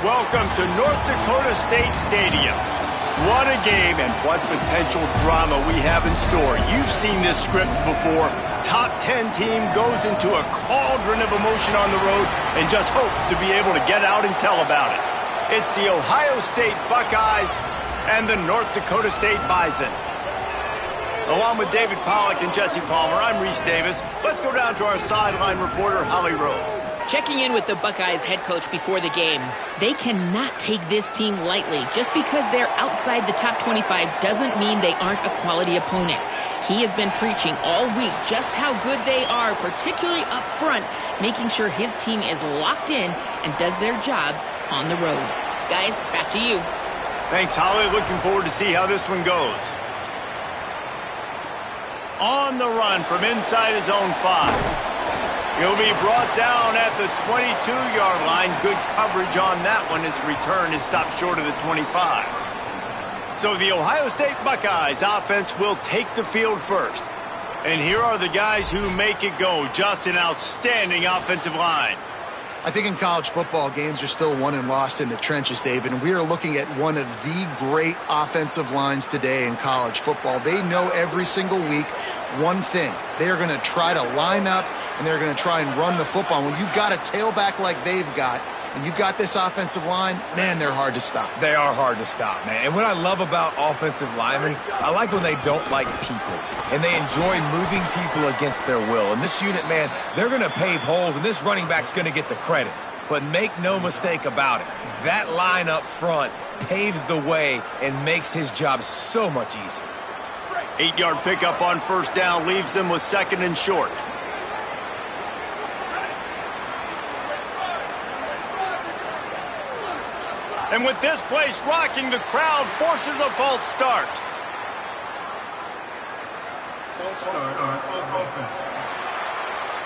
welcome to North Dakota State Stadium. What a game and what potential drama we have in store. You've seen this script before. Top 10 team goes into a cauldron of emotion on the road and just hopes to be able to get out and tell about it. It's the Ohio State Buckeyes and the North Dakota State Bison. Along with David Pollack and Jesse Palmer, I'm Reese Davis. Let's go down to our sideline reporter, Holly Rowe. Checking in with the Buckeyes head coach before the game. They cannot take this team lightly. Just because they're outside the top 25 doesn't mean they aren't a quality opponent. He has been preaching all week just how good they are, particularly up front, making sure his team is locked in and does their job on the road. Guys, back to you. Thanks, Holly. Looking forward to see how this one goes. On the run from inside his own 5. He'll be brought down at the 22-yard line. Good coverage on that one. His return is stopped short of the 25. So the Ohio State Buckeyes offense will take the field first. And here are the guys who make it go. Just an outstanding offensive line. I think in college football, games are still won and lost in the trenches, David, and we are looking at one of the great offensive lines today in college football. They know every single week one thing. They are going to try to line up, and they're going to try and run the football. When you've got a tailback like they've got, and you've got this offensive line, man, they're hard to stop. They are hard to stop, man. And what I love about offensive linemen, I like when they don't like people, and they enjoy moving people against their will. And this unit, man, they're going to pave holes, and this running back's going to get the credit. But make no mistake about it, that line up front paves the way and makes his job so much easier. 8-yard pickup on first down leaves them with 2nd and short. And with this place rocking, the crowd forces a false start.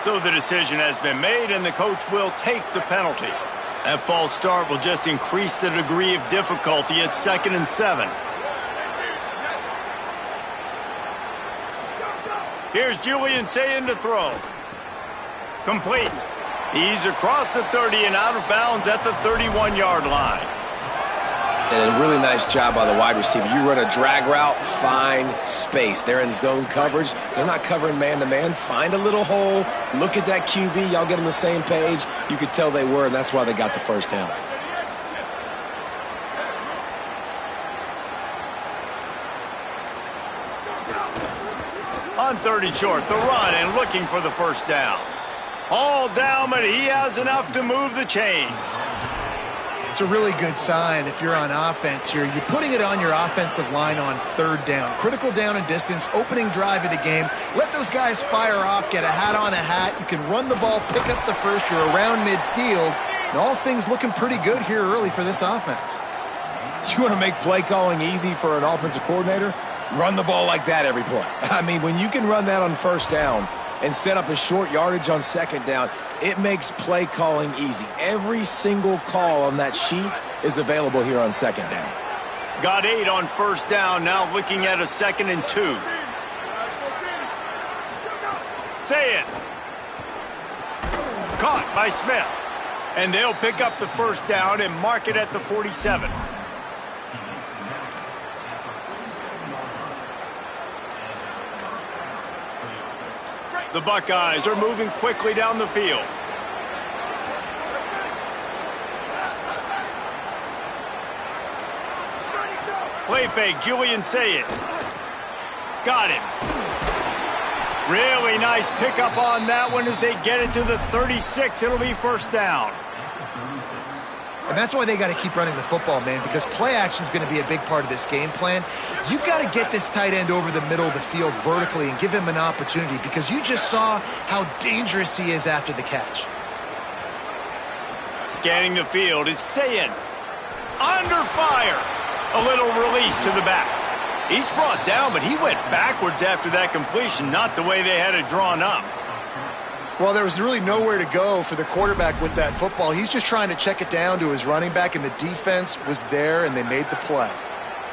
So the decision has been made, and the coach will take the penalty. That false start will just increase the degree of difficulty at 2nd and 7. Here's Julian Sayin to throw. Complete. He's across the 30 and out of bounds at the 31-yard line. And a really nice job by the wide receiver. You run a drag route, find space. They're in zone coverage. They're not covering man-to-man. Find a little hole. Look at that QB. Y'all get on the same page. You could tell they were, and that's why they got the first down. On 3rd and short, the run and looking for the first down. All down, but he has enough to move the chains. It's a really good sign if you're on offense here. You're putting it on your offensive line on 3rd down. Critical down and distance, opening drive of the game. Let those guys fire off, get a hat on a hat. You can run the ball, pick up the first. You're around midfield. And all things looking pretty good here early for this offense. You want to make play calling easy for an offensive coordinator? Run the ball like that every play. I mean, when you can run that on first down and set up a short yardage on 2nd down, it makes play calling easy. Every single call on that sheet is available here on 2nd down. Got 8 on first down, now looking at a 2nd and 2. Say it. Caught by Smith. And they'll pick up the first down and mark it at the 47. The Buckeyes are moving quickly down the field. Play fake, Julian Sayin. Got it. Really nice pickup on that one as they get it to the 36. It'll be first down. And that's why they got to keep running the football, man, because play action is going to be a big part of this game plan. You've got to get this tight end over the middle of the field vertically and give him an opportunity, because you just saw how dangerous he is after the catch. Scanning the field, it's Sayin. Under fire. A little release to the back. He's brought down, but he went backwards after that completion, not the way they had it drawn up. Well, there was really nowhere to go for the quarterback with that football. He's just trying to check it down to his running back, and the defense was there, and they made the play.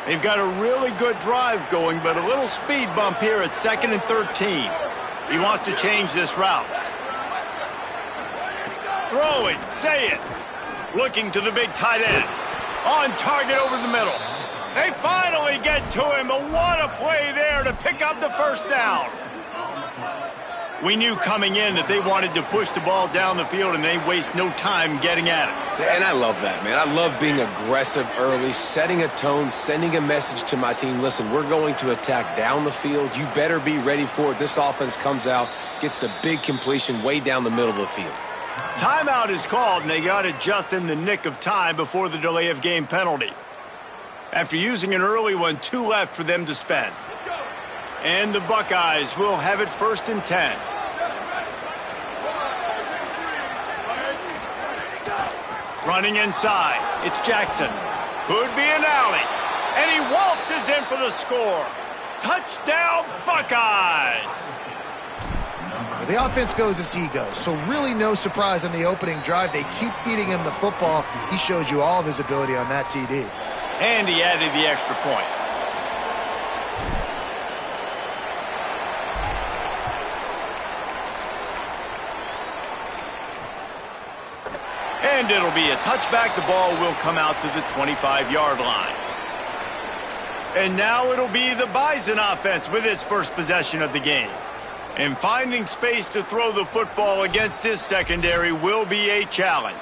They've got a really good drive going, but a little speed bump here at 2nd and 13. He wants to change this route. Throw it, say it. Looking to the big tight end. On target over the middle. They finally get to him, but what a play there to pick up the first down. We knew coming in that they wanted to push the ball down the field, and they waste no time getting at it. And I love that, man. I love being aggressive early, setting a tone, sending a message to my team. Listen, we're going to attack down the field. You better be ready for it. This offense comes out, gets the big completion way down the middle of the field. Timeout is called, and they got it just in the nick of time before the delay of game penalty. After using an early one, 2 left for them to spend. And the Buckeyes will have it 1st and 10. Running inside, it's Jackson. Could be an alley. And he waltzes in for the score. Touchdown, Buckeyes! The offense goes as he goes, so really no surprise on the opening drive. They keep feeding him the football. He showed you all of his ability on that TD. And he added the extra point. And it'll be a touchback. The ball will come out to the 25-yard line. And now it'll be the Bison offense with its first possession of the game. And finding space to throw the football against this secondary will be a challenge.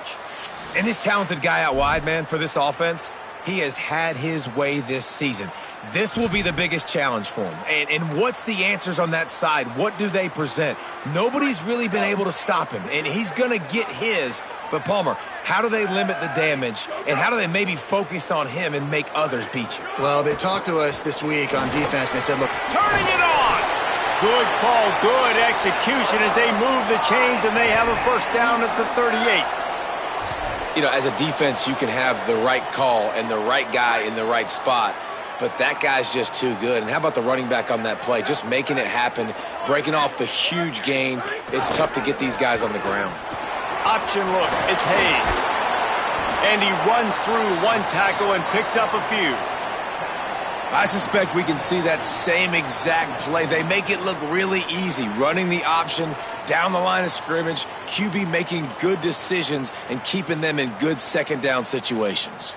And this talented guy out wide, man, for this offense, he has had his way this season. This will be the biggest challenge for him. And what's the answers on that side? What do they present? Nobody's really been able to stop him, and he's going to get his. But, Palmer, how do they limit the damage, and how do they maybe focus on him and make others beat you? Well, they talked to us this week on defense, and they said, look, turning it on! Good call, good execution as they move the chains, and they have a first down at the 38. You know, as a defense, you can have the right call and the right guy in the right spot, but that guy's just too good. And how about the running back on that play? Just making it happen, breaking off the huge gain. It's tough to get these guys on the ground. Option look, it's Hayes. And he runs through one tackle and picks up a few. I suspect we can see that same exact play. They make it look really easy, running the option down the line of scrimmage, QB making good decisions and keeping them in good second down situations.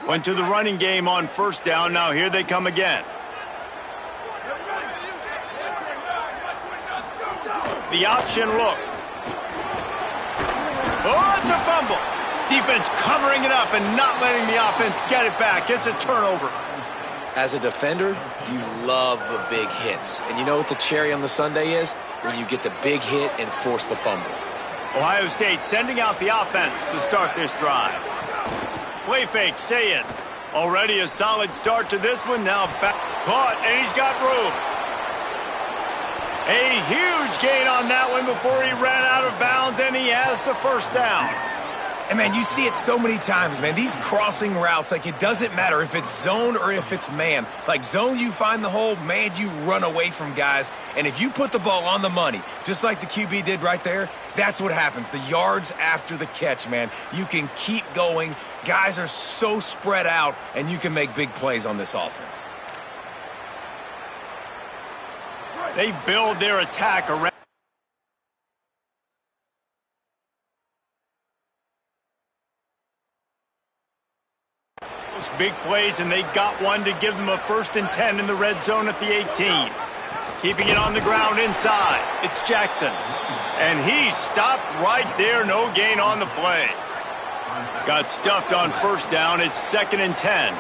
Went to the running game on first down. Now here they come again. The option look. Oh, it's a fumble. Defense covering it up and not letting the offense get it back. It's a turnover. As a defender, you love the big hits. And you know what the cherry on the sundae is? When you get the big hit and force the fumble. Ohio State sending out the offense to start this drive. Play fake, say it. Already a solid start to this one. Now back. Caught, and he's got room. A huge gain on that one before he ran out of bounds, and he has the first down. And, man, you see it so many times, man. These crossing routes, like, it doesn't matter if it's zone or if it's man. Like, zone, you find the hole. Man, you run away from guys. And if you put the ball on the money, just like the QB did right there, that's what happens. The yards after the catch, man. You can keep going. Guys are so spread out, and you can make big plays on this offense. They build their attack around. Big plays, and they got one to give them a 1st and 10 in the red zone at the 18. Keeping it on the ground inside. It's Jackson. And he stopped right there. No gain on the play. Got stuffed on first down. It's 2nd and 10.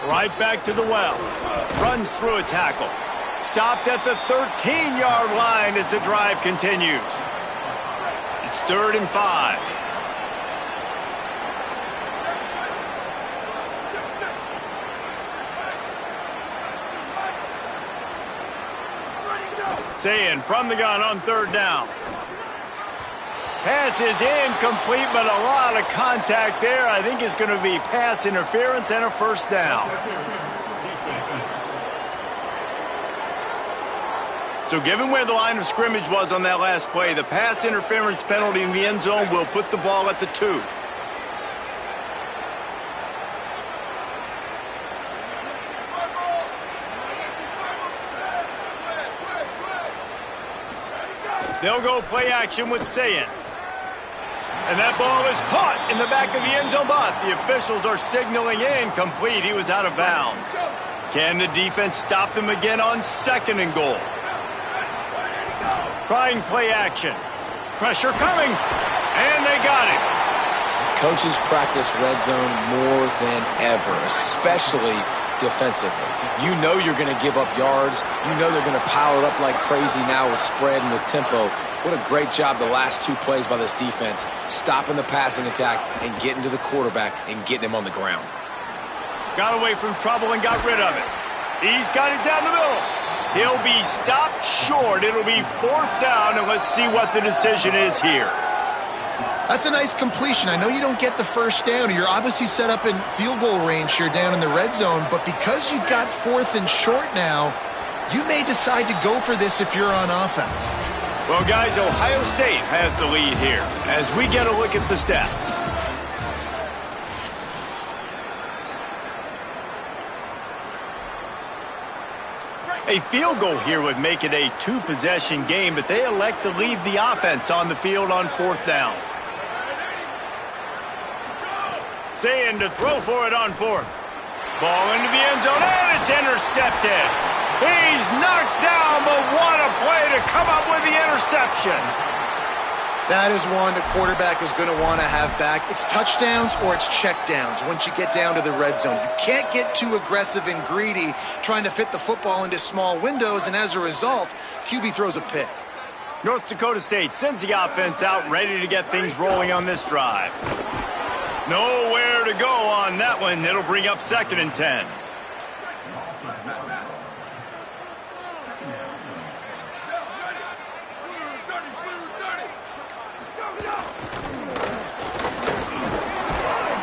Right back to the well. Runs through a tackle. Stopped at the 13-yard line as the drive continues. It's 3rd and 5. Saying from the gun on 3rd down. Pass is incomplete, but a lot of contact there. I think it's going to be pass interference and a first down. So given where the line of scrimmage was on that last play, the pass interference penalty in the end zone will put the ball at the 2. They'll go play action with Sayin. And that ball is caught in the back of the end zone, but the officials are signaling incomplete. He was out of bounds. Can the defense stop them again on 2nd and goal? Trying play action. Pressure coming. And they got it. Coaches practice red zone more than ever, especially defensively. You know you're going to give up yards. You know they're going to pile it up like crazy now with spread and with tempo. What a great job the last 2 plays by this defense, stopping the passing attack and getting to the quarterback and getting him on the ground. Got away from trouble and got rid of it. He's got it down the middle. He'll be stopped short. It'll be 4th down, and let's see what the decision is here. That's a nice completion. I know you don't get the first down. You're obviously set up in field goal range here down in the red zone, but because you've got 4th and short now, you may decide to go for this if you're on offense. Well, guys, Ohio State has the lead here as we get a look at the stats. A field goal here would make it a 2-possession game, but they elect to leave the offense on the field on 4th down. Sayin to throw for it on 4th. Ball into the end zone, and it's intercepted. He's knocked down, but what a play to come up with the interception. That is one the quarterback is going to want to have back. It's touchdowns or it's checkdowns once you get down to the red zone. You can't get too aggressive and greedy trying to fit the football into small windows, and as a result, QB throws a pick. North Dakota State sends the offense out, ready to get things rolling on this drive. Nowhere to go on that one. It'll bring up 2nd and 10.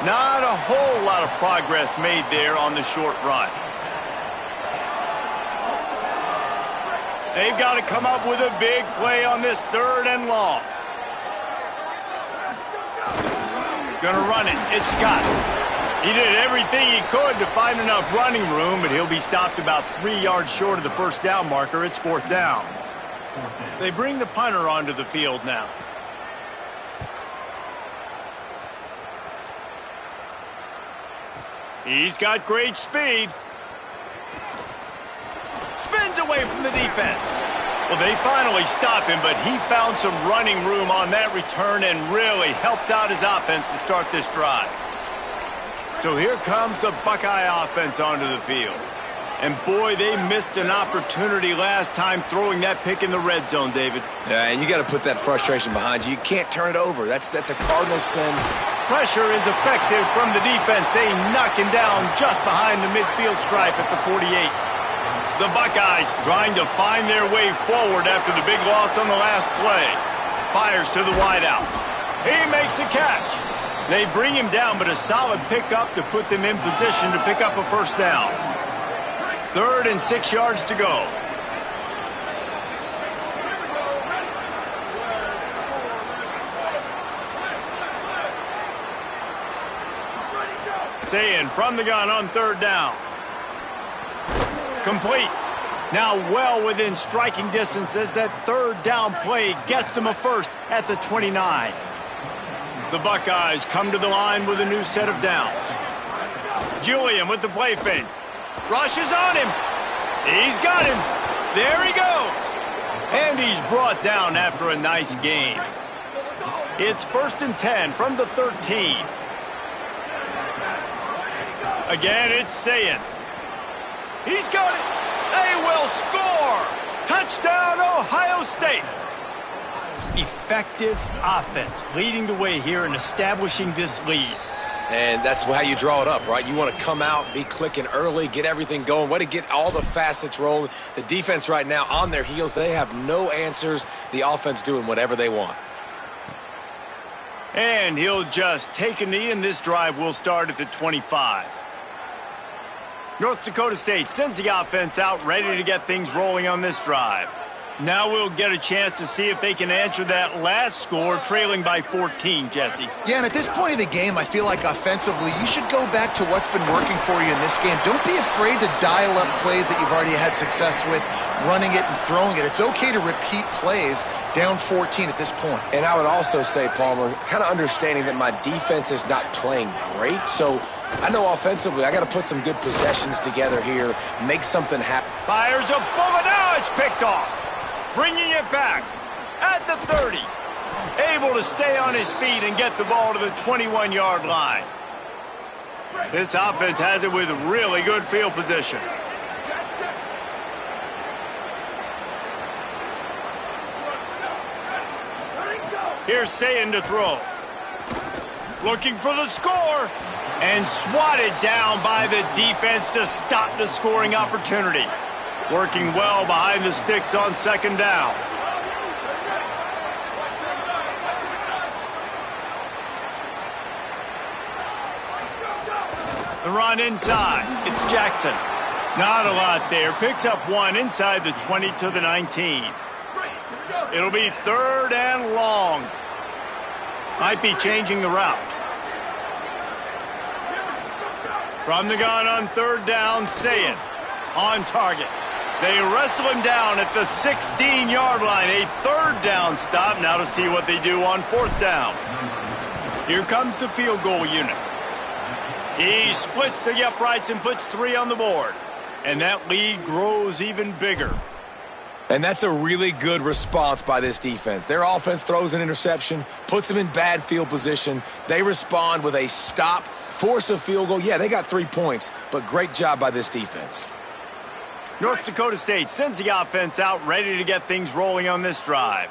Not a whole lot of progress made there on the short run. They've got to come up with a big play on this 3rd and long. Gonna run it. It's Scott. He did everything he could to find enough running room, but he'll be stopped about 3 yards short of the 1st down marker. It's 4th down. They bring the punter onto the field now. He's got great speed. Spins away from the defense. Well, they finally stop him, but he found some running room on that return and really helps out his offense to start this drive. So here comes the Buckeye offense onto the field. And boy, they missed an opportunity last time throwing that pick in the red zone, David. Yeah, and you got to put that frustration behind you. You can't turn it over. That's a cardinal sin. Pressure is effective from the defense. They knock him down just behind the midfield stripe at the 48. The Buckeyes trying to find their way forward after the big loss on the last play. Fires to the wideout. He makes a catch. They bring him down, but a solid pickup to put them in position to pick up a 1st down. 3rd and 6 yards to go. Sayin from the gun on 3rd down. Complete. Now well within striking distance as that 3rd down play gets them a 1st at the 29. The Buckeyes come to the line with a new set of downs. Julian with the play fake. Rushes on him. He's got him. There he goes. And he's brought down after a nice gain. It's 1st and 10 from the 13. Again, it's Sayin. He's got it. They will score. Touchdown, Ohio State. Effective offense leading the way here and establishing this lead. And that's how you draw it up, right? You want to come out, be clicking early, get everything going, way to get all the facets rolling. The defense right now on their heels, they have no answers. The offense doing whatever they want. And he'll just take a knee, and this drive will start at the 25. North Dakota State sends the offense out, ready to get things rolling on this drive. Now we'll get a chance to see if they can answer that last score, trailing by 14, Jesse. Yeah, and at this point of the game, I feel like offensively, you should go back to what's been working for you in this game. Don't be afraid to dial up plays that you've already had success with, running it and throwing it. It's okay to repeat plays down 14 at this point. And I would also say, Palmer, kind of understanding that my defense is not playing great, so I know offensively I got to put some good possessions together here, make something happen. Fires a bullet. Now it's picked off. Bringing it back at the 30. Able to stay on his feet and get the ball to the 21-yard line. This offense has it with really good field position. Here's Sayin to throw. Looking for the score. And swatted down by the defense to stop the scoring opportunity. Working well behind the sticks on second down. The run inside. It's Jackson. Not a lot there. Picks up one inside the 20 to the 19. It'll be 3rd and long. Might be changing the route. From the gun on 3rd down, Sayin on target. They wrestle him down at the 16-yard line. A 3rd down stop. Now to see what they do on 4th down. Here comes the field goal unit. He splits the uprights and puts 3 on the board. And that lead grows even bigger. And that's a really good response by this defense. Their offense throws an interception, puts them in bad field position. They respond with a stop, force a field goal. Yeah, they got 3 points, but great job by this defense. North Dakota State sends the offense out ready to get things rolling on this drive.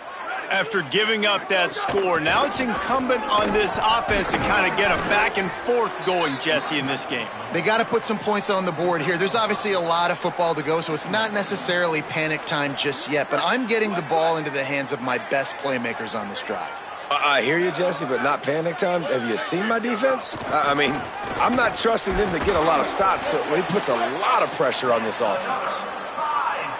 After giving up that score, now it's incumbent on this offense to kind of get a back and forth going, Jesse, in this game. They got to put some points on the board here. There's obviously a lot of football to go, so it's not necessarily panic time just yet, but I'm getting the ball into the hands of my best playmakers on this drive. I hear you, Jesse, but not panic time. Have you seen my defense? I mean, I'm not trusting them to get a lot of stops, so it puts a lot of pressure on this offense.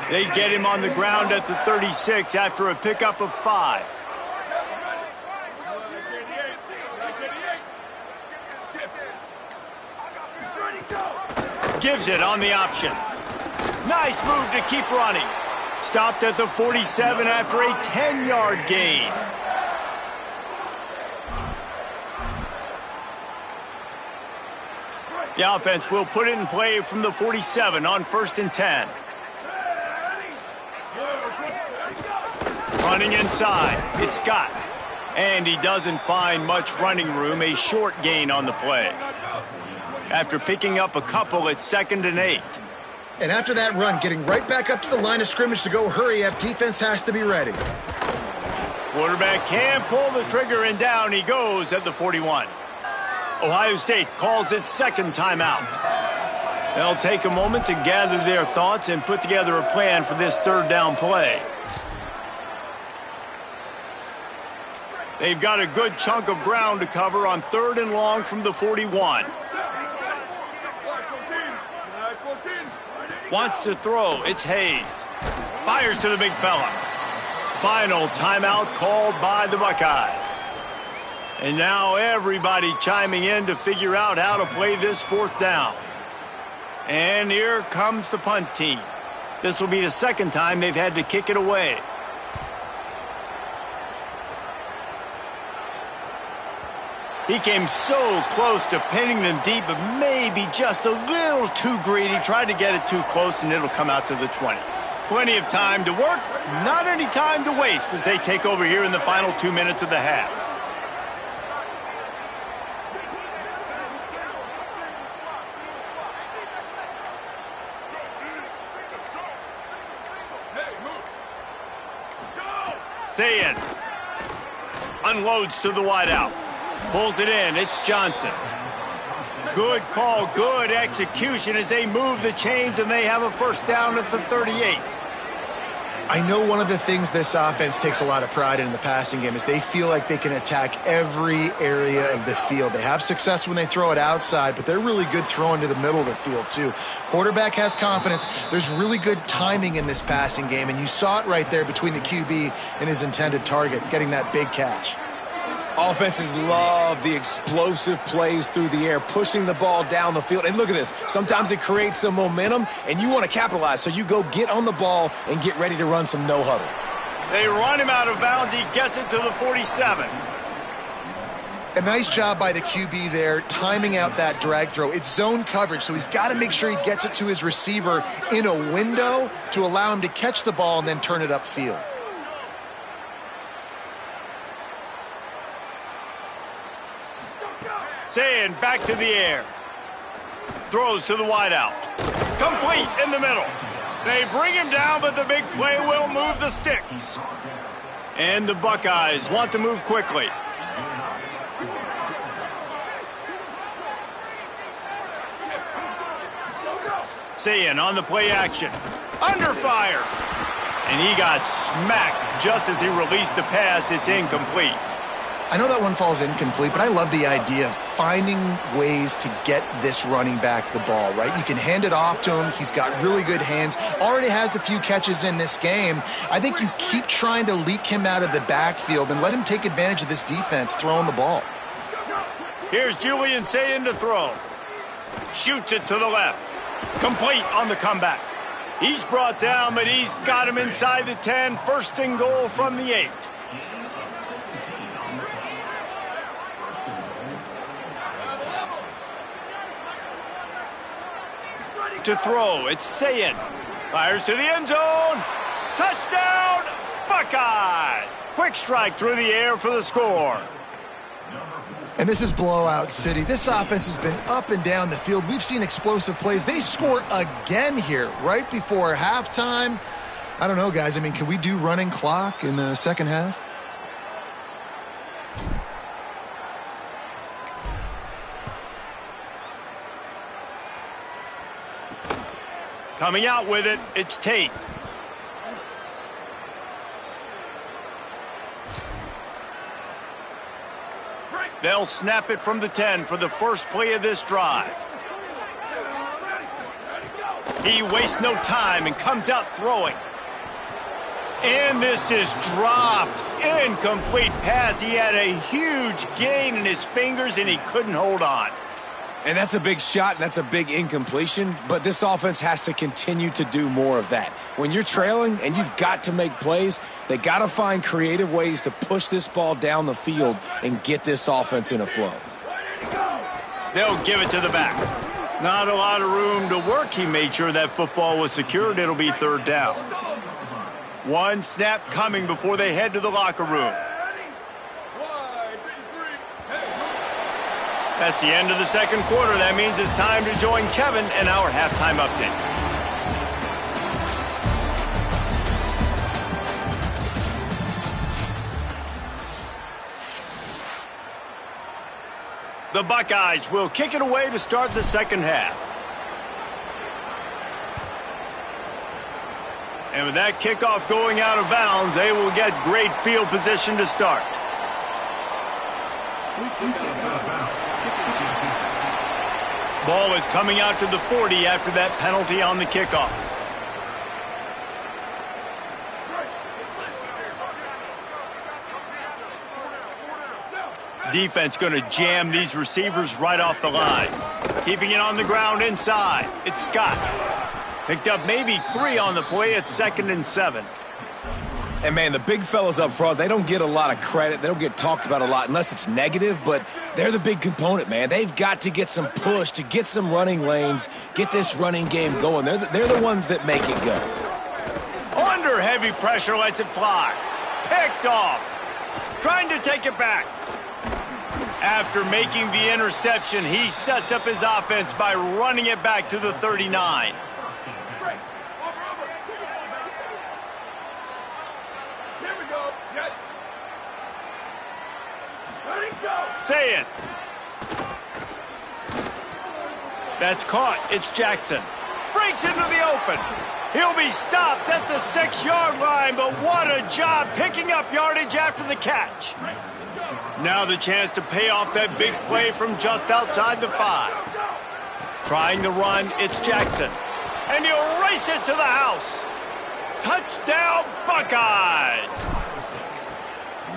They get him on the ground at the 36 after a pickup of 5. Gives it on the option. Nice move to keep running. Stopped at the 47 after a 10-yard gain. The offense will put it in play from the 47 on 1st and 10. Running inside, it's Scott. And he doesn't find much running room, a short gain on the play. After picking up a couple, it's 2nd and 8. And after that run, getting right back up to the line of scrimmage to go hurry up, defense has to be ready. Quarterback can pull the trigger, and down he goes at the 41. Ohio State calls its 2nd timeout. They'll take a moment to gather their thoughts and put together a plan for this 3rd down play. They've got a good chunk of ground to cover on 3rd and long from the 41. Wants to throw. It's Hayes. Fires to the big fella. Final timeout called by the Buckeyes. And now everybody chiming in to figure out how to play this 4th down. And here comes the punt team. This will be the 2nd time they've had to kick it away. He came so close to pinning them deep, but maybe just a little too greedy. Tried to get it too close, and it'll come out to the 20. Plenty of time to work, not any time to waste as they take over here in the final 2 minutes of the half. Sayin unloads to the wideout. Pulls it in. It's Johnson. Good call, good execution as they move the chains, and they have a 1st down at the 38. I know one of the things this offense takes a lot of pride in the passing game is they feel like they can attack every area of the field. They have success when they throw it outside, but they're really good throwing to the middle of the field too. Quarterback has confidence. There's really good timing in this passing game, and you saw it right there between the QB and his intended target, getting that big catch. Offenses love the explosive plays through the air, pushing the ball down the field. And look at this. Sometimes it creates some momentum, and you want to capitalize. So you go get on the ball and get ready to run some no-huddle. They run him out of bounds. He gets it to the 47. A nice job by the QB there, timing out that drag throw. It's zone coverage, so he's got to make sure he gets it to his receiver in a window to allow him to catch the ball and then turn it upfield. Saying back to the air. Throws to the wideout. Complete in the middle. They bring him down, but the big play will move the sticks. And the Buckeyes want to move quickly. Sayin on the play action. Under fire. And he got smacked just as he released the pass. It's incomplete. I know that one falls incomplete, but I love the idea of finding ways to get this running back the ball, right? You can hand it off to him. He's got really good hands. Already has a few catches in this game. I think you keep trying to leak him out of the backfield and let him take advantage of this defense throwing the ball. Here's Julian Sayin to throw. Shoots it to the left. Complete on the comeback. He's brought down, but he's got him inside the 10. First and goal from the 8. To throw, it's Sayin. Fires to the end zone. Touchdown, Buckeye! Quick strike through the air for the score. And this is blowout city. This offense has been up and down the field. We've seen explosive plays. They score again here right before halftime. I don't know, guys. I mean, can we do running clock in the second half? Coming out with it, it's Tate. They'll snap it from the 10 for the first play of this drive. He wastes no time and comes out throwing. And this is dropped. Incomplete pass. He had a huge gain in his fingers and he couldn't hold on. And that's a big shot, and that's a big incompletion, but this offense has to continue to do more of that. When you're trailing and you've got to make plays, they got to find creative ways to push this ball down the field and get this offense in a flow. They'll give it to the back. Not a lot of room to work. He made sure that football was secured. It'll be third down. One snap coming before they head to the locker room. That's the end of the second quarter. That means it's time to join Kevin in our halftime update. The Buckeyes will kick it away to start the second half. And with that kickoff going out of bounds, they will get great field position to start. Ball is coming out to the 40 after that penalty on the kickoff. Defense going to jam these receivers right off the line. Keeping it on the ground inside. It's Scott. Picked up maybe 3 on the play. It's 2nd and 7. And, man, the big fellas up front, they don't get a lot of credit. They don't get talked about a lot unless it's negative, but they're the big component, man. They've got to get some push, to get some running lanes, get this running game going. They're the ones that make it go. Under heavy pressure, lets it fly. Picked off. Trying to take it back. After making the interception, he sets up his offense by running it back to the 39. Say it. That's caught. It's Jackson. Breaks into the open. He'll be stopped at the 6-yard line, but what a job picking up yardage after the catch. Now the chance to pay off that big play from just outside the 5. Trying to run, it's Jackson. And he'll race it to the house. Touchdown, Buckeyes!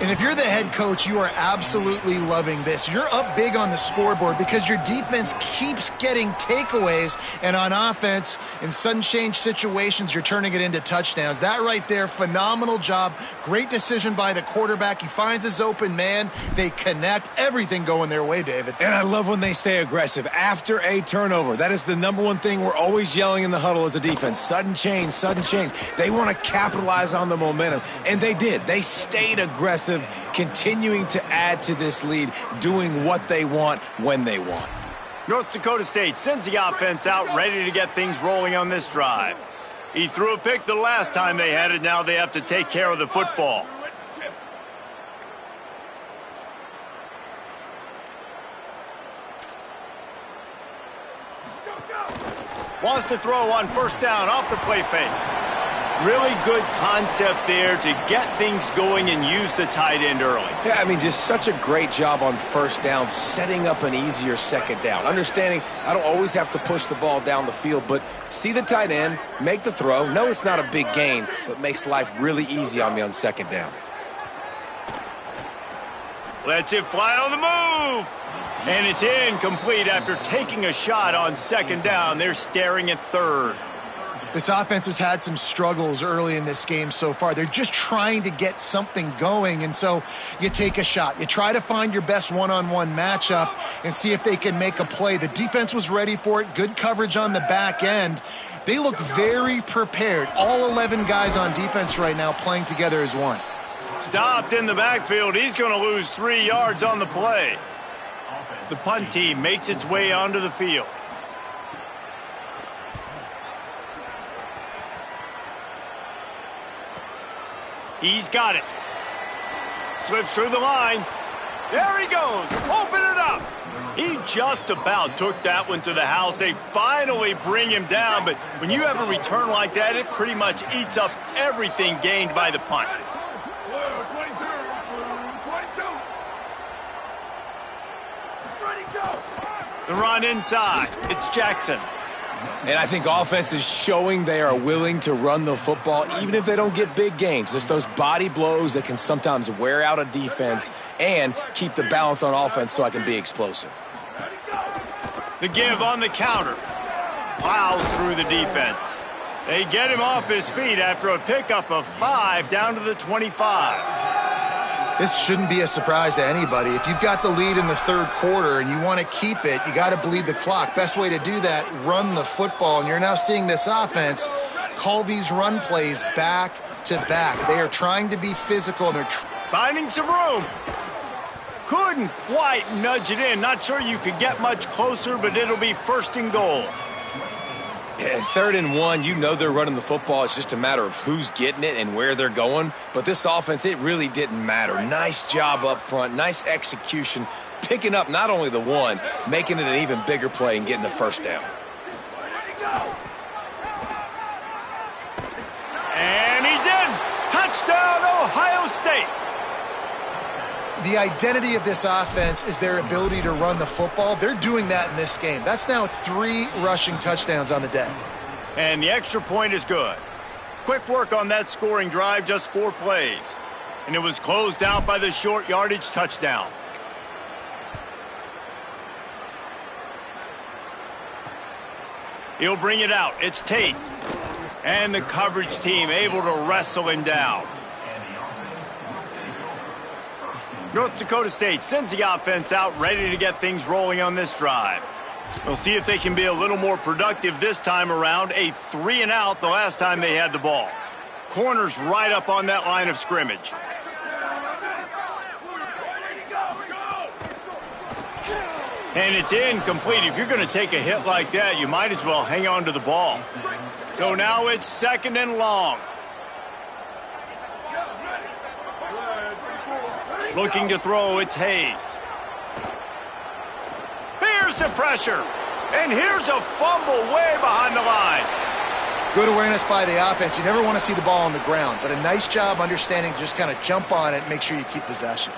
And if you're the head coach, you are absolutely loving this. You're up big on the scoreboard because your defense keeps getting takeaways, and on offense, in sudden change situations, you're turning it into touchdowns. That right there, phenomenal job. Great decision by the quarterback. He finds his open man. They connect. Everything going their way, David. And I love when they stay aggressive after a turnover. That is the number one thing we're always yelling in the huddle as a defense. Sudden change, sudden change. They want to capitalize on the momentum, and they did. They stayed aggressive, continuing to add to this lead, doing what they want when they want. North Dakota State sends the offense out, ready to get things rolling on this drive. He threw a pick the last time they had it. Now they have to take care of the football. Wants to throw on first down off the play fake. Really good concept there to get things going and use the tight end early. Yeah, I mean, just such a great job on first down, setting up an easier second down. Understanding I don't always have to push the ball down the field, but see the tight end, make the throw. No, it's not a big gain, but makes life really easy on me on second down. Lets it fly on the move. And it's incomplete after taking a shot on second down. They're staring at third. This offense has had some struggles early in this game so far. They're just trying to get something going, and so you take a shot. You try to find your best one-on-one matchup and see if they can make a play. The defense was ready for it. Good coverage on the back end. They look very prepared. All 11 guys on defense right now playing together as one. Stopped in the backfield. He's going to lose 3 yards on the play. The punt team makes its way onto the field. He's got it. Slips through the line. There he goes. Open it up. He just about took that one to the house. They finally bring him down, but when you have a return like that, it pretty much eats up everything gained by the punt. The run inside. It's Jackson. And I think offense is showing they are willing to run the football, even if they don't get big gains. Just those body blows that can sometimes wear out a defense and keep the balance on offense so I can be explosive. The give on the counter. Plows through the defense. They get him off his feet after a pickup of 5 down to the 25. This shouldn't be a surprise to anybody. If you've got the lead in the third quarter and you want to keep it, you got to bleed the clock. Best way to do that, run the football. And you're now seeing this offense call these run plays back to back. They are trying to be physical. And they're finding some room. Couldn't quite nudge it in. Not sure you could get much closer, but it'll be first and goal. Yeah, 3rd and 1, you know they're running the football. It's just a matter of who's getting it and where they're going. But this offense, it really didn't matter. Nice job up front, nice execution, picking up not only the one, making it an even bigger play and getting the first down. And he's in. Touchdown, Ohio State. The identity of this offense is their ability to run the football. They're doing that in this game. That's now 3 rushing touchdowns on the day. And the extra point is good. Quick work on that scoring drive, just 4 plays. And it was closed out by the short yardage touchdown. He'll bring it out. It's Tate. And the coverage team able to wrestle him down. North Dakota State sends the offense out, ready to get things rolling on this drive. We'll see if they can be a little more productive this time around. A 3 and out the last time they had the ball. Corners right up on that line of scrimmage. And it's incomplete. If you're going to take a hit like that, you might as well hang on to the ball. So now it's 2nd and long. Looking to throw, it's Hayes. Here's the pressure. And here's a fumble way behind the line. Good awareness by the offense. You never want to see the ball on the ground, but a nice job understanding to just kind of jump on it and make sure you keep possession.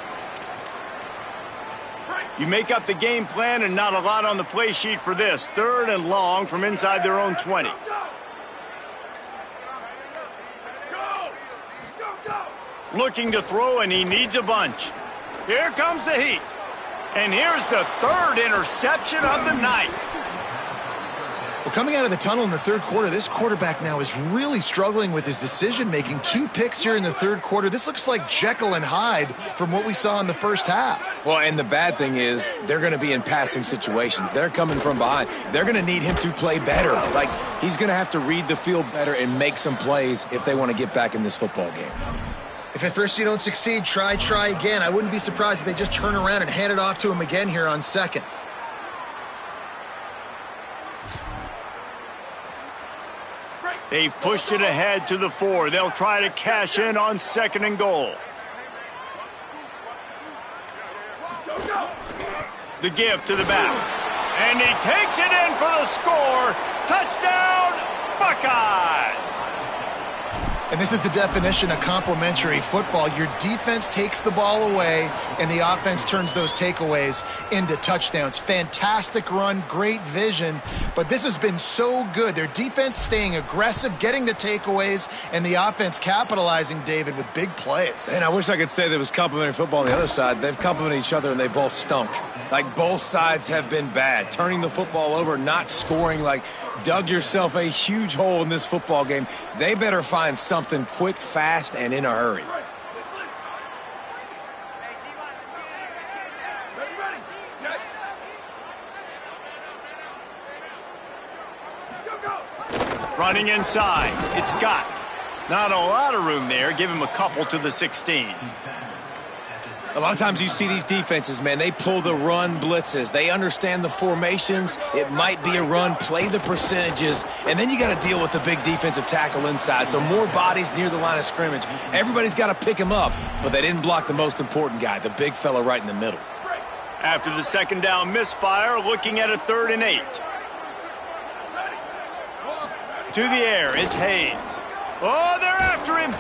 You make up the game plan and not a lot on the play sheet for this. 3rd and long from inside their own 20. Looking to throw, and he needs a bunch. Here comes the heat. And here's the 3rd interception of the night. Well, coming out of the tunnel in the 3rd quarter, this quarterback now is really struggling with his decision-making. 2 picks here in the 3rd quarter. This looks like Jekyll and Hyde from what we saw in the first half. Well, and the bad thing is they're going to be in passing situations. They're coming from behind. They're going to need him to play better. Like, he's going to have to read the field better and make some plays if they want to get back in this football game. If at first you don't succeed, try again. I wouldn't be surprised if they just turn around and hand it off to him again here on 2nd. They've pushed it ahead to the 4. They'll try to cash in on 2nd and goal. The give to the back. And he takes it in for the score. Touchdown, Buckeye! And this is the definition of complementary football. Your defense takes the ball away, and the offense turns those takeaways into touchdowns. Fantastic run, great vision, but this has been so good. Their defense staying aggressive, getting the takeaways, and the offense capitalizing, David, with big plays. And I wish I could say there was complementary football on the other side. They've complemented each other, and they both stunk. Like, both sides have been bad. Turning the football over, not scoring, like, dug yourself a huge hole in this football game. They better find something quick, fast, and in a hurry. Running inside, it's Scott. Not a lot of room there. Give him a couple to the 16. A lot of times you see these defenses, man, they pull the run blitzes. They understand the formations. It might be a run, play the percentages, and then you got to deal with the big defensive tackle inside. So more bodies near the line of scrimmage. Everybody's got to pick him up, but they didn't block the most important guy, the big fella right in the middle. After the 2nd down misfire, looking at a 3rd and 8. To the air, it's Hayes. Oh, they're after him.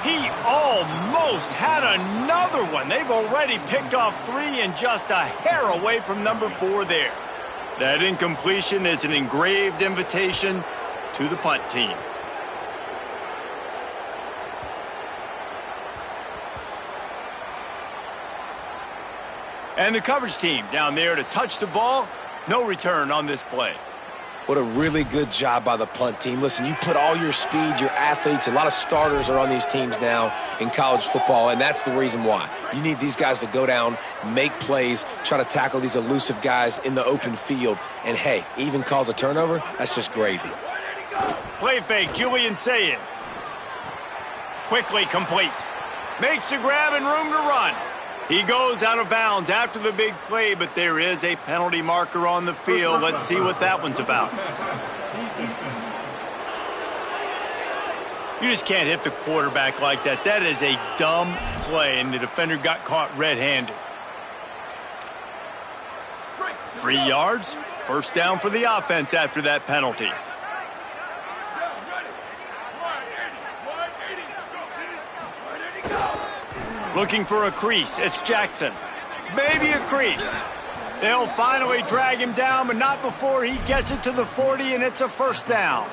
He almost had another one. They've already picked off 3 and just a hair away from number 4 there. That incompletion is an engraved invitation to the punt team. And the coverage team down there to touch the ball. No return on this play. What a really good job by the punt team. Listen, you put all your speed, your athletes, a lot of starters are on these teams now in college football, and that's the reason why. You need these guys to go down, make plays, try to tackle these elusive guys in the open field, and hey, even cause a turnover, that's just gravy. Play fake, Julian Sayin. Quickly complete. Makes a grab and room to run. He goes out of bounds after the big play, but there is a penalty marker on the field. Let's see what that one's about. You just can't hit the quarterback like that. That is a dumb play, and the defender got caught red-handed. 3 yards, 1st down for the offense after that penalty. Looking for a crease. It's Jackson. Maybe a crease. They'll finally drag him down, but not before he gets it to the 40, and it's a 1st down.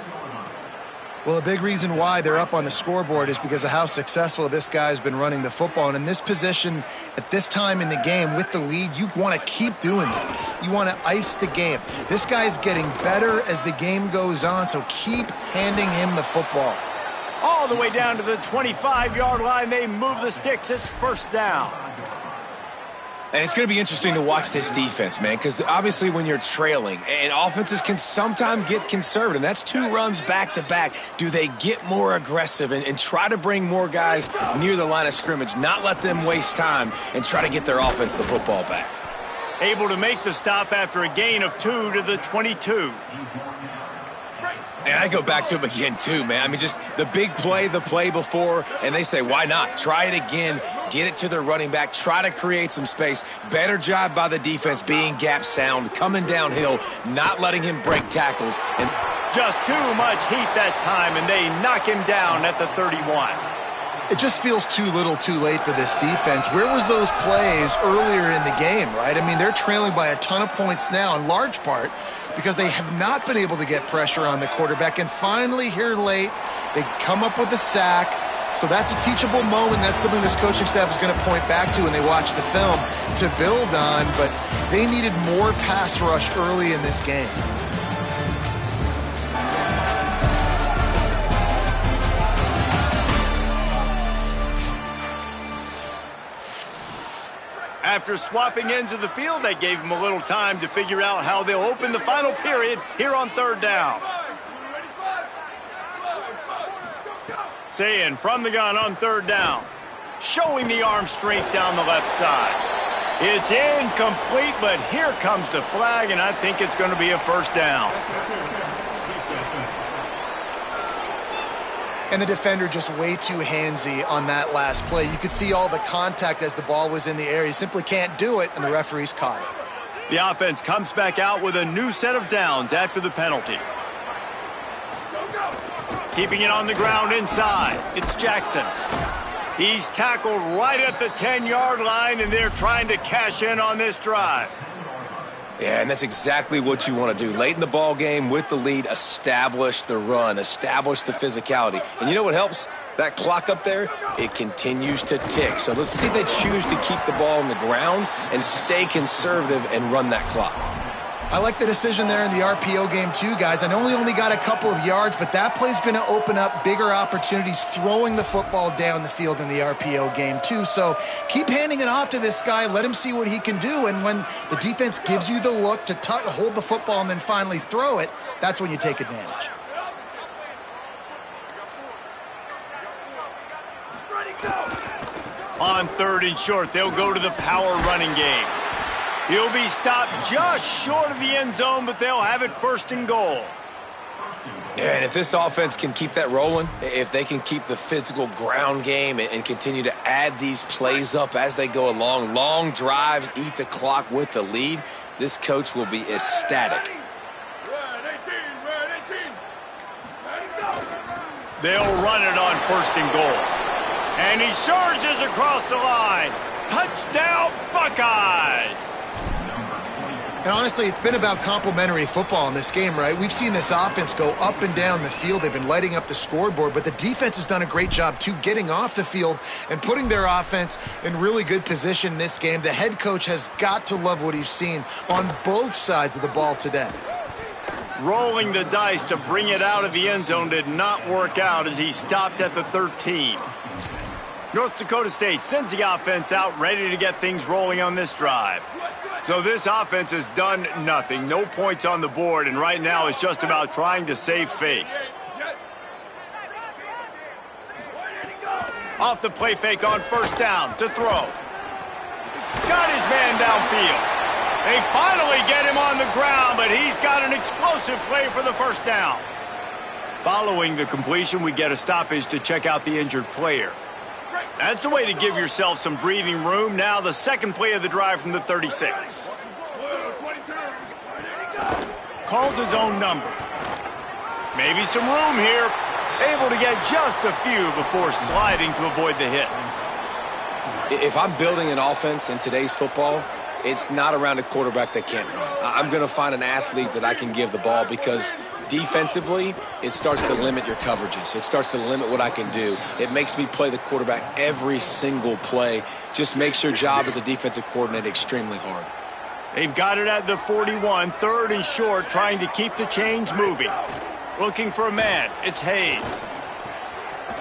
Well, a big reason why they're up on the scoreboard is because of how successful this guy's been running the football. And in this position, at this time in the game, with the lead, you want to keep doing that. You want to ice the game. This guy's getting better as the game goes on, so keep handing him the football. All the way down to the 25-yard line. They move the sticks. It's 1st down. And it's going to be interesting to watch this defense, man, because obviously when you're trailing, and offenses can sometimes get conservative, and that's 2 runs back-to-back. Do they get more aggressive and try to bring more guys near the line of scrimmage, not let them waste time, and try to get their offense the football back? Able to make the stop after a gain of 2 to the 22. And I go back to him again, too, man. I mean, just the big play, the play before, and they say, why not? Try it again, get it to their running back, try to create some space. Better job by the defense being gap sound, coming downhill, not letting him break tackles. And Just too much heat that time, and they knock him down at the 31. It just feels too little too late for this defense. Where was those plays earlier in the game, right? I mean, they're trailing by a ton of points now, in large part because they have not been able to get pressure on the quarterback. And finally, here late, they come up with a sack. So that's a teachable moment. That's something this coaching staff is going to point back to when they watch the film to build on. But they needed more pass rush early in this game. After swapping ends of the field, that gave them a little time to figure out how they'll open the final period here on third down. Saying from the gun on third down, showing the arm strength down the left side. It's incomplete, but here comes the flag, and I think it's going to be a first down. And the defender just way too handsy on that last play. You could see all the contact as the ball was in the air. He simply can't do it, and the referees caught it. The offense comes back out with a new set of downs after the penalty. Keeping it on the ground inside. It's Jackson. He's tackled right at the 10-yard line, and they're trying to cash in on this drive. Yeah, and that's exactly what you want to do. Late in the ball game with the lead, establish the run, establish the physicality. And you know what helps? That clock up there, it continues to tick. So let's see if they choose to keep the ball on the ground and stay conservative and run that clock. I like the decision there in the RPO game too, guys. I know he only got a couple of yards, but that play's going to open up bigger opportunities throwing the football down the field in the RPO game too. So keep handing it off to this guy. Let him see what he can do. And when the defense gives you the look to hold the football and then finally throw it, that's when you take advantage. On third and short, they'll go to the power running game. He'll be stopped just short of the end zone, but they'll have it first and goal. Yeah, and if this offense can keep that rolling, if they can keep the physical ground game and continue to add these plays up as they go along, long drives, eat the clock with the lead, this coach will be ecstatic. They'll run it on first and goal. And he surges across the line. Touchdown, Buckeyes! And honestly, it's been about complementary football in this game, right? We've seen this offense go up and down the field. They've been lighting up the scoreboard, but the defense has done a great job, too, getting off the field and putting their offense in really good position in this game. The head coach has got to love what he's seen on both sides of the ball today. Rolling the dice to bring it out of the end zone did not work out as he stopped at the 13. North Dakota State sends the offense out ready to get things rolling on this drive. So this offense has done nothing. No points on the board, and right now it's just about trying to save face. Off the play fake on first down to throw. Got his man downfield. They finally get him on the ground, but he's got an explosive play for the first down. Following the completion, we get a stoppage to check out the injured player. That's the way to give yourself some breathing room. Now the second play of the drive from the 36. Calls his own number. Maybe some room here. Able to get just a few before sliding to avoid the hits. If I'm building an offense in today's football, it's not around a quarterback that can't run. I'm going to find an athlete that I can give the ball because defensively, it starts to limit your coverages. It starts to limit what I can do. It makes me play the quarterback every single play. Just makes your job as a defensive coordinator extremely hard. They've got it at the 41, third and short, trying to keep the chains moving. Looking for a man. It's Hayes.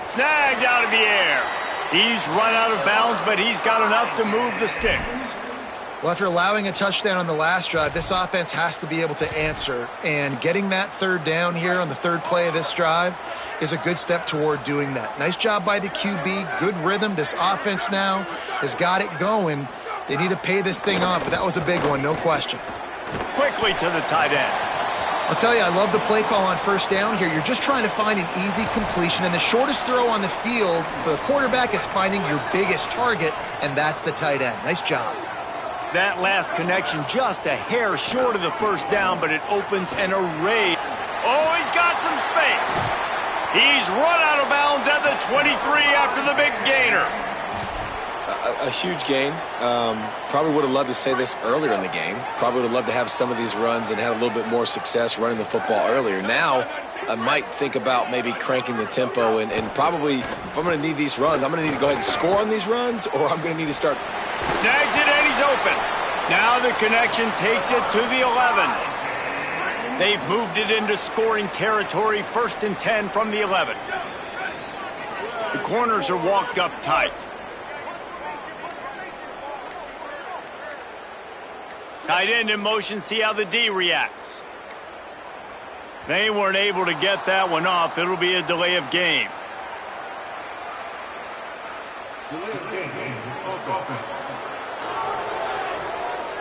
Snagged out of the air. He's run out of bounds, but he's got enough to move the sticks. Well, after allowing a touchdown on the last drive, this offense has to be able to answer. And getting that third down here on the third play of this drive is a good step toward doing that. Nice job by the QB. Good rhythm. This offense now has got it going. They need to pay this thing off, but that was a big one, no question. Quickly to the tight end. I'll tell you, I love the play call on first down here. You're just trying to find an easy completion, and the shortest throw on the field for the quarterback is finding your biggest target, and that's the tight end. Nice job. That last connection just a hair short of the first down, but it opens an array. Oh, he's got some space. He's run out of bounds at the 23 after the big gainer. A huge gain. Probably would have loved to say this earlier in the game. Probably would have loved to have some of these runs and have a little bit more success running the football earlier. Now, I might think about maybe cranking the tempo and probably, if I'm going to need these runs, I'm going to need to go ahead and score on these runs, or I'm going to need to start. Snags it and he's open. Now the connection takes it to the 11. They've moved it into scoring territory, 1st and 10 from the 11. The corners are walked up tight. Tight end in motion, see how the D reacts. They weren't able to get that one off. It'll be a delay of game.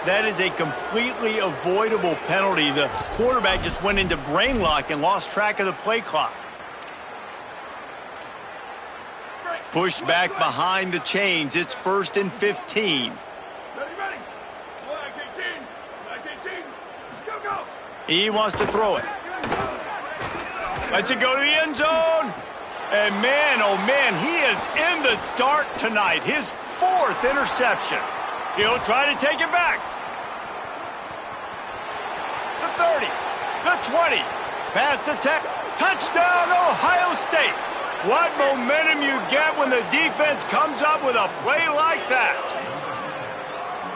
That is a completely avoidable penalty. The quarterback just went into brain lock and lost track of the play clock. Pushed back behind the chains. It's 1st and 15. He wants to throw it. Lets it go to the end zone. And man, oh man, he is in the dark tonight. His 4th interception. He'll try to take it back. The 30, the 20, past the 10. Touchdown, Ohio State. What momentum you get when the defense comes up with a play like that.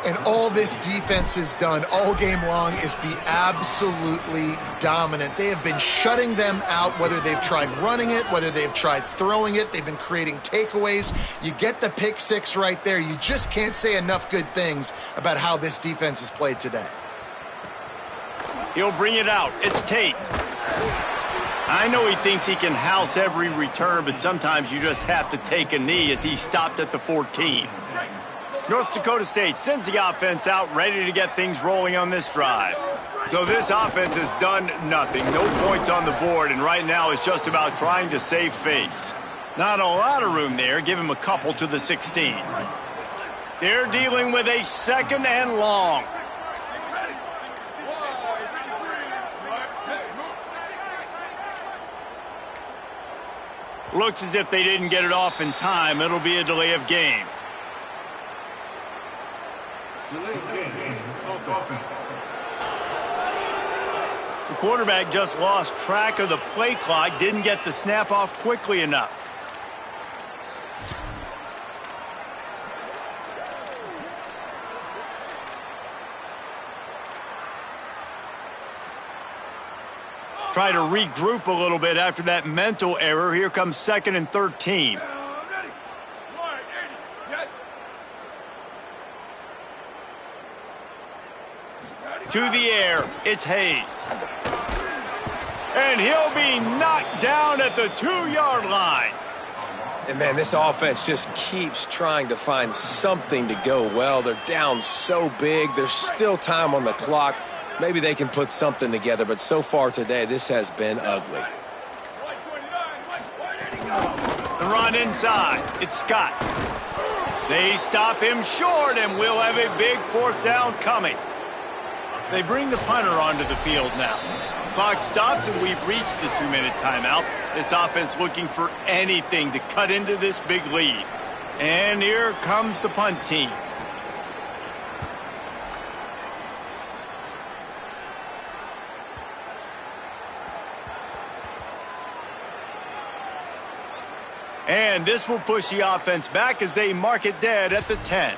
And all this defense has done all game long is be absolutely dominant. They have been shutting them out, whether they've tried running it, whether they've tried throwing it. They've been creating takeaways. You get the pick 6 right there. You just can't say enough good things about how this defense has played today. He'll bring it out. It's Tate. I know he thinks he can house every return, but sometimes you just have to take a knee as he stopped at the 14. North Dakota State sends the offense out, ready to get things rolling on this drive. So this offense has done nothing. No points on the board, and right now it's just about trying to save face. Not a lot of room there. Give him a couple to the 16. They're dealing with a 2nd and long. Looks as if they didn't get it off in time. It'll be a delay of game. The quarterback just lost track of the play clock, didn't get the snap off quickly enough. Try to regroup a little bit after that mental error. Here comes 2nd and 13. To the air, it's Hayes. And he'll be knocked down at the 2-yard line. And man, this offense just keeps trying to find something to go well. They're down so big. There's still time on the clock. Maybe they can put something together, but so far today, this has been ugly. The run inside. It's Scott. They stop him short, and we'll have a big 4th down coming. They bring the punter onto the field now. Clock stops, and we've reached the 2-minute timeout. This offense looking for anything to cut into this big lead. And here comes the punt team. And this will push the offense back as they mark it dead at the 10.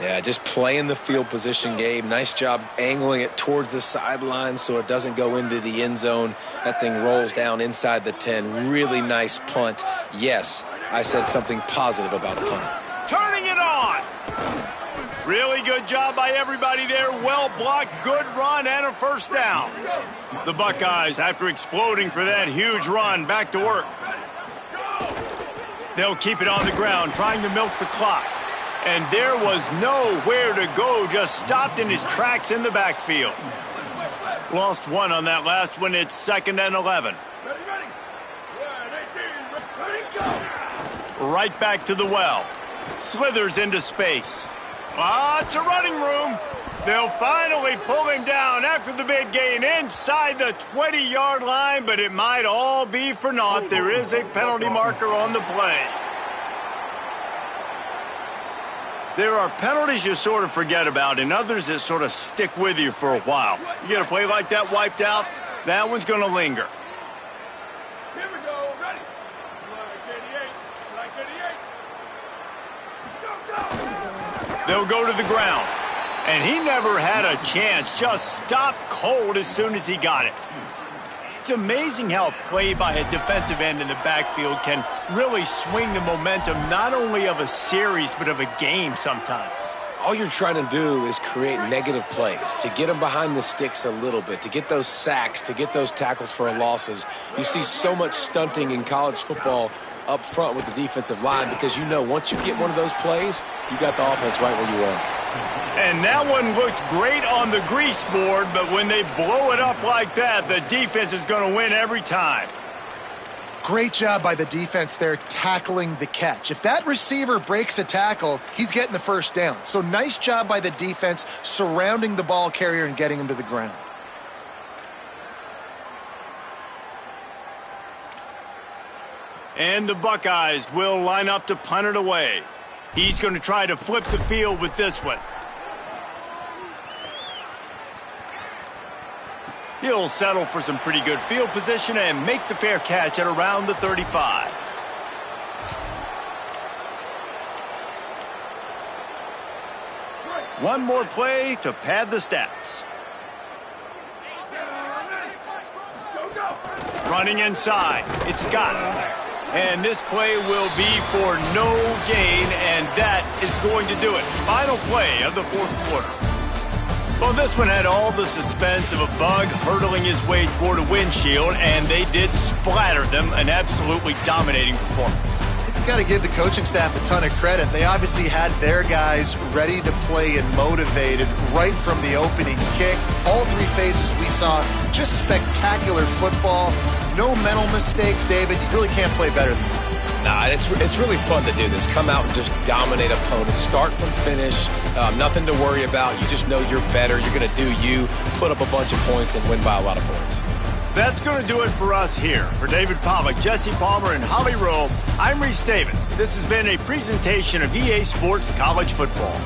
Yeah, just playing the field position game. Nice job angling it towards the sideline so it doesn't go into the end zone. That thing rolls down inside the 10. Really nice punt. Yes, I said something positive about punting. Turning it on. Really good job by everybody there. Well blocked, good run, and a 1st down. The Buckeyes, after exploding for that huge run, back to work. They'll keep it on the ground, trying to milk the clock. And there was nowhere to go, just stopped in his tracks in the backfield. Lost one on that last one. It's 2nd and 11. Right back to the well. Slithers into space. Lots of running room. They'll finally pull him down after the big gain inside the 20-yard line, but it might all be for naught. There is a penalty marker on the play. There are penalties you sort of forget about and others that sort of stick with you for a while. You get a play like that wiped out, that one's going to linger. Here we go, ready. They'll go to the ground. And he never had a chance, just stopped cold as soon as he got it. It's amazing how a play by a defensive end in the backfield can really swing the momentum not only of a series but of a game sometimes. All you're trying to do is create negative plays, to get them behind the sticks a little bit, to get those sacks, to get those tackles for losses. You see so much stunting in college football up front with the defensive line because you know once you get one of those plays, you got the offense right where you want. And that one looked great on the grease board, but when they blow it up like that, the defense is going to win every time. Great job by the defense there tackling the catch. If that receiver breaks a tackle, he's getting the first down. So nice job by the defense surrounding the ball carrier and getting him to the ground. And the Buckeyes will line up to punt it away. He's going to try to flip the field with this one. He'll settle for some pretty good field position and make the fair catch at around the 35. One more play to pad the stats. Running inside, it's Scott. And this play will be for no gain, and that is going to do it. Final play of the fourth quarter. Well, this one had all the suspense of a bug hurtling his way toward a windshield, and they did splatter them, an absolutely dominating performance. You've got to give the coaching staff a ton of credit. They obviously had their guys ready to play and motivated right from the opening kick. All three phases we saw, just spectacular football. No mental mistakes, David. You really can't play better than that. Nah, it's really fun to do this. Come out and just dominate opponents. Start from finish. Nothing to worry about. You just know you're better. You're going to do you, put up a bunch of points, and win by a lot of points. That's going to do it for us here. For David Pollack, Jesse Palmer, and Holly Rowe, I'm Reese Davis. This has been a presentation of EA Sports College Football.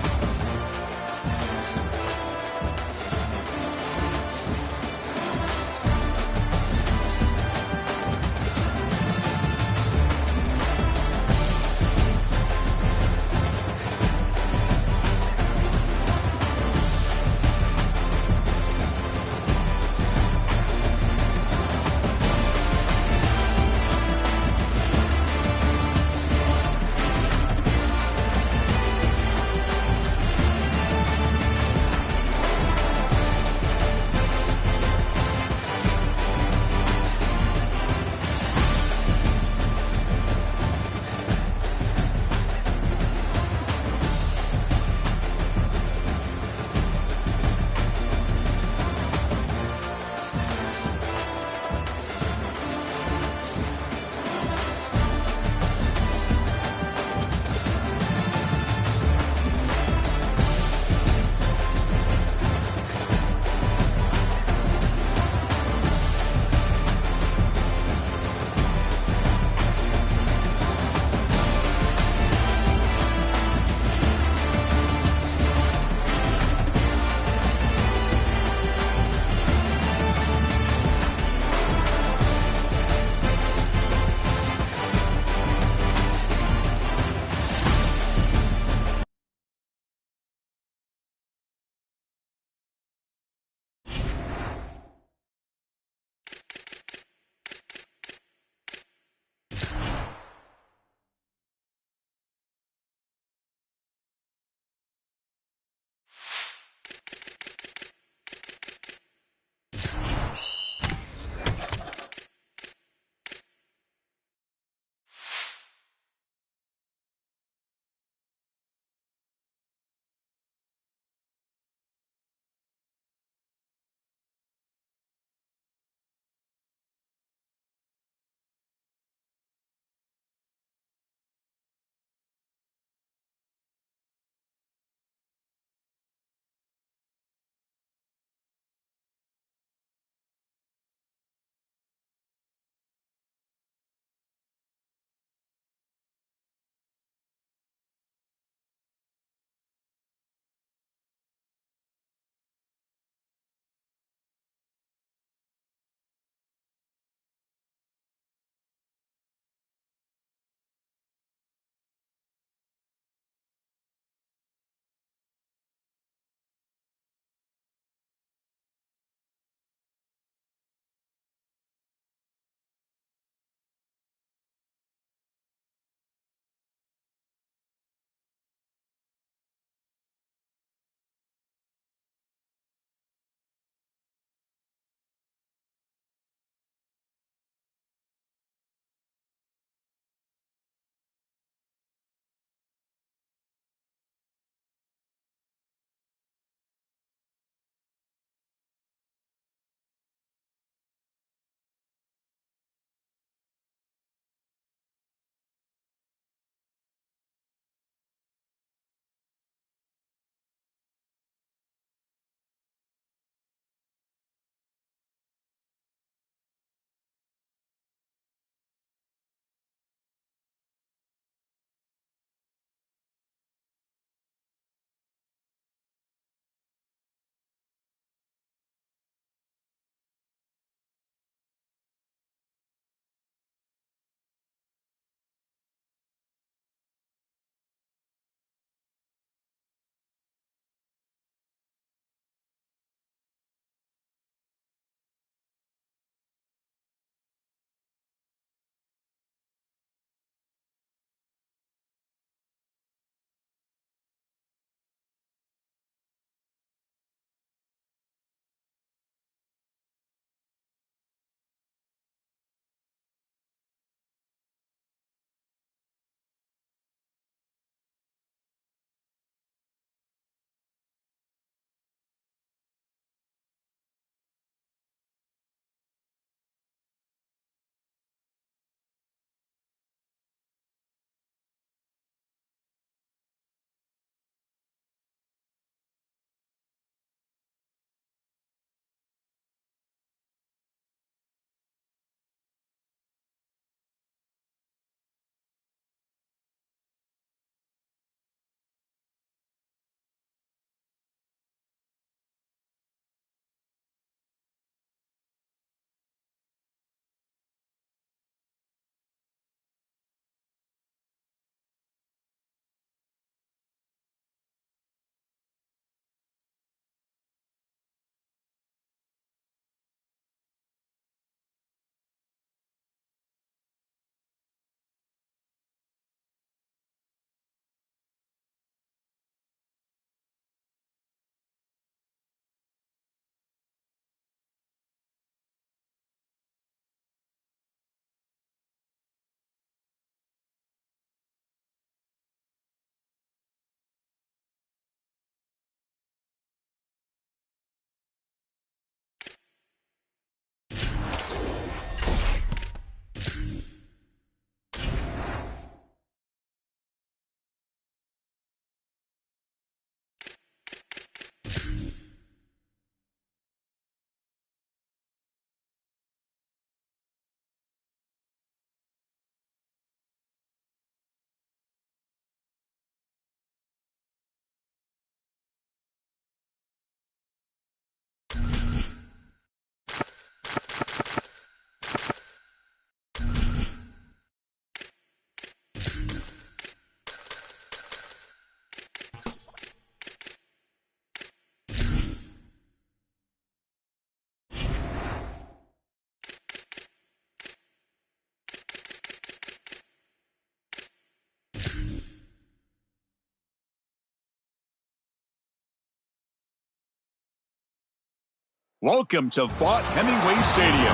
Welcome to Vaught Hemingway Stadium.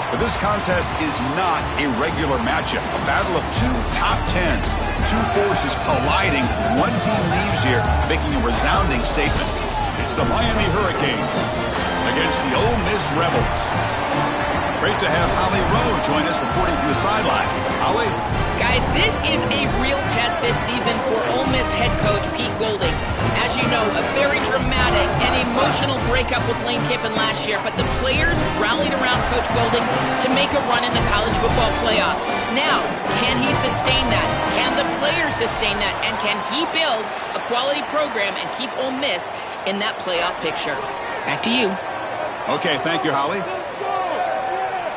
But this contest is not a regular matchup. A battle of two top tens. Two forces colliding. One team leaves here making a resounding statement. It's the Miami Hurricanes against the Ole Miss Rebels. Great to have Holly Rowe join us reporting from the sidelines. Holly? Guys, this is a real test this season for Ole Miss head coach Pete Golding. As you know, a very dramatic and emotional breakup with Lane Kiffin last year, but the players rallied around Coach Golding to make a run in the college football playoff. Now, can he sustain that? Can the players sustain that? And can he build a quality program and keep Ole Miss in that playoff picture? Back to you. Okay, thank you, Holly.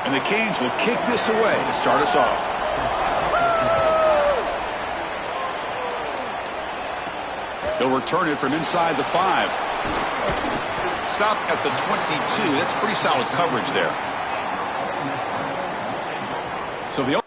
And the Canes will kick this away to start us off. They'll return it from inside the 5. Stop at the 22. That's pretty solid coverage there. So the